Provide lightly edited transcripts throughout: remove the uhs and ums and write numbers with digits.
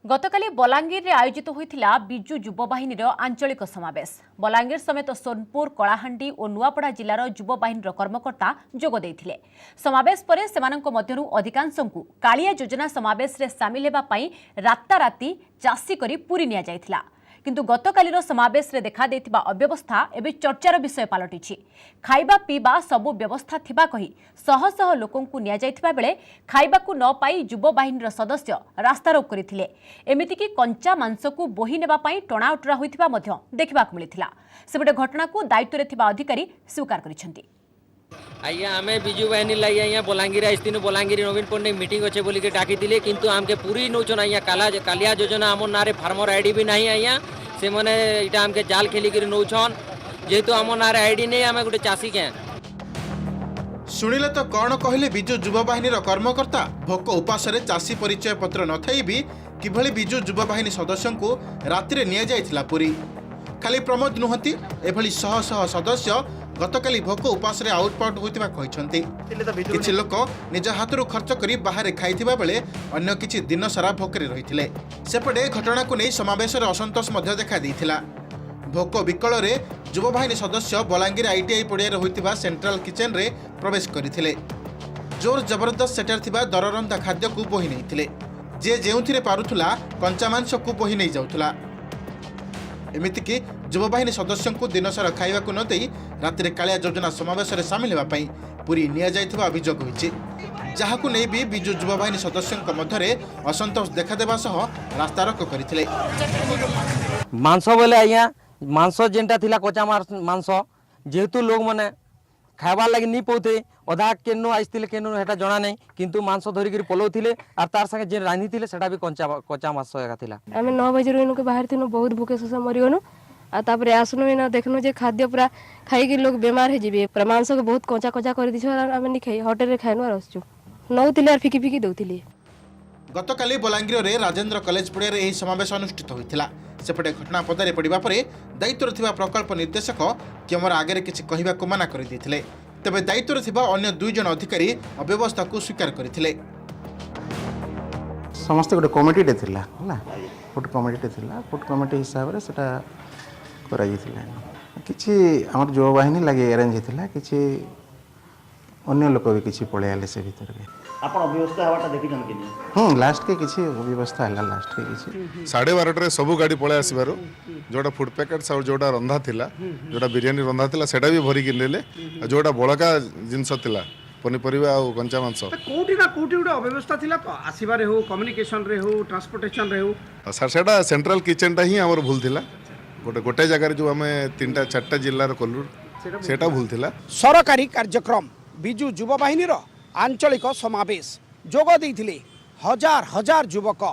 गतकाली बलांगीर रे आयोजित होइथिला बिजु युवा बाहिनीर आंचलिक समावेश। बलांगीर समेत सोनपुर, कलाहांडी और नुआपड़ा जिलार युवा बाहिनीर कर्मकर्ता जोग देइथिले। समावेश परे सेमानंक मध्यरु अधिकांशंकु कालिया योजना समावेश रे शामिल हेबा पई राताराती चासी करी पूरी निया जाइथिला। किंतु गतकालीर समावेश रे देखा देइथिबा अव्यवस्था एबे चर्चार विषय पालटिछि। खाइबा पीबा सबु व्यवस्था थिबा कही शह शह लोकंकु निया जाइथिबा बेले खाइबाकु न पाई युवा बाहिनीर सदस्य रास्तारोक करिथिले। एमितिकी कंचा मांसकु बोही नेबा पई टणाउटरा होइथिबा मध्य देखिबाकु मिलिथिला। सेबटे घटनाकु दायित्वरे थिबा अधिकारी स्वीकार करिसेंति। आज्ञा आम विजु बाहिनी लगे आज्ञा बलांगीर आसतीन बलांगीर नवीन पट्टनायक मीटिंग अच्छे बोल के डाकी किंतु आमके पूरी नौचन आज्ञा कालिया योजना आम ना फार्मर आईडी भी नहीं आज्ञा से मैंने यहाँ आमके जाल खेलिक नौछन जेहेतु आम ना आईडी नहीं आम गोटे चाषी क्या शुणिले तो कौन कहले बिजु युवा बाहिनीर कर्मकर्ता भोक उपास चाषी परिचय पत्र न थई भी किभली बिजु युवा बाहिनी सदस्यों को राति निया जाइथिला पुरी। खाली प्रमोद नुहति एभली शह शह सदस्य गतकाली भोक उपास आउटपाउट होइतिबा कहिसंती। किछि लोक निज हाथरू खर्च करी बाहर खाइथिबा बेले अन्य किछि दिन सारा भोकरे रहिथिले। सेपटे घटना को नहीं समावेश असंतोष मध्य देखा देइथिला। भोक विकल रे युवा बाहिनी सदस्य बलांगीर आईटीआई पड़िया होइतिबा सेंट्रल किचन रे प्रवेश करथिले। जोर जबरदस्त सेटर थिबा दररंधा खाद्य को बोही नैथिले। जे जेउथिरे पारुथुला कंचा मांस को बोही नै जाउथुला। एमितिकी युवा बाहिनी सदस्यों को दिनसारा खाइबा को न देई राति कालिया योजना समावेश में सामिल होगा पूरी निया जाइथिबा अभियोग होइछि। जहाकु नै भी बिजु युवा बाहिनी सदस्यों मध्य असंतोष देखादेवा सह रास्तारोक करथिले। मांस बोले आज्ञा मांस जेनटा थिला कच्चा मांस जेहेतु लोग माने खाइबार लगे नहीं पाते अधा केनु आसते केनु हेटा जना नहीं किंतु मांस धरिक पलाउले और तार संगे जे रांधी थे सेटा भी कच्चा मांस थिला। आम 9 बजे इनके बाहर थी बहुत भूखे शोष मरीगनु आपर आसनु इना देखनु जे खाद्य पूरा खाई लोग बेमार हो जी पूरा मांस को बहुत कचा कचा कर दी आम नहीं खाई होटेल में खाइनु आसचु नौले और फिकी फिकी दौले। गतकाली बलांगीर रे राजेंद्र कॉलेज पड़िया रे समावेश अनुष्ठित होइथिला। सेपटे घटना पदारे पड़िबा परे दायित्व थिबा प्रकल्प निर्देशक कैमरा आगे किछि कहिबाकु मना कर दैथिले। तबे दायित्व थिबा अन्य 2 जन अधिकारी अव्यवस्था को स्वीकार करथिले। समस्त गोटे कमिटी थिला हला फुड कमिटी थिला फुड कमिटी हिसाब रे सेटा करा जिथिला किछि हमर जो बाहिनी लागे अरेंज हिथिला किछि अन्य लोक भी किछि पळे आले से भीतर के आपण अव्यवस्था हवाटा देखि जन कि लास्ट के किछि व्यवस्था हला लास्ट के किछि 12:30 रे सब गाड़ी पळे आसीबारो जोटा फूड पैकेट्स और जोटा रंधा थिला जोटा बिरयानी रंधा थिला सेटा भी भरी किनले जोटा बळका जिंस थिला पनीपरिबा और कंचा मांस कोठी ना कोठी उडा अव्यवस्था थिला आसीबारे हो कम्युनिकेशन रे हो ट्रांसपोर्टेशन रे हो सर सेटा सेंट्रल किचन टा ही हमर भूल थिला गोटे जगह जो हमें 3टा 4टा जिल्ला रो कोल्लू सेटा भूल थिला। सरकारी कार्यक्रम बिजु युवा बाहिनीर आंचलिक समावेश जोग देइथिले हजार हजार युवक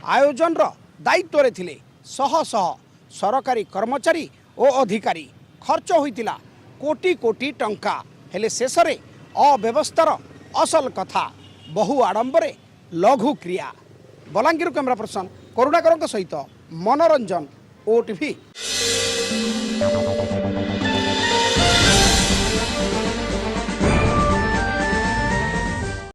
आयोजन दायित्व थिले शह शह सरकारी कर्मचारी और अधिकारी खर्च होइतिला कोटी कोटी टंका हेले शेष रे अव्यवस्थार असल कथा बहु आडंबरे लघु क्रिया। बलांगीर कैमरा पर्सन करुणाकर सहित मनोरंजन ओटीवी।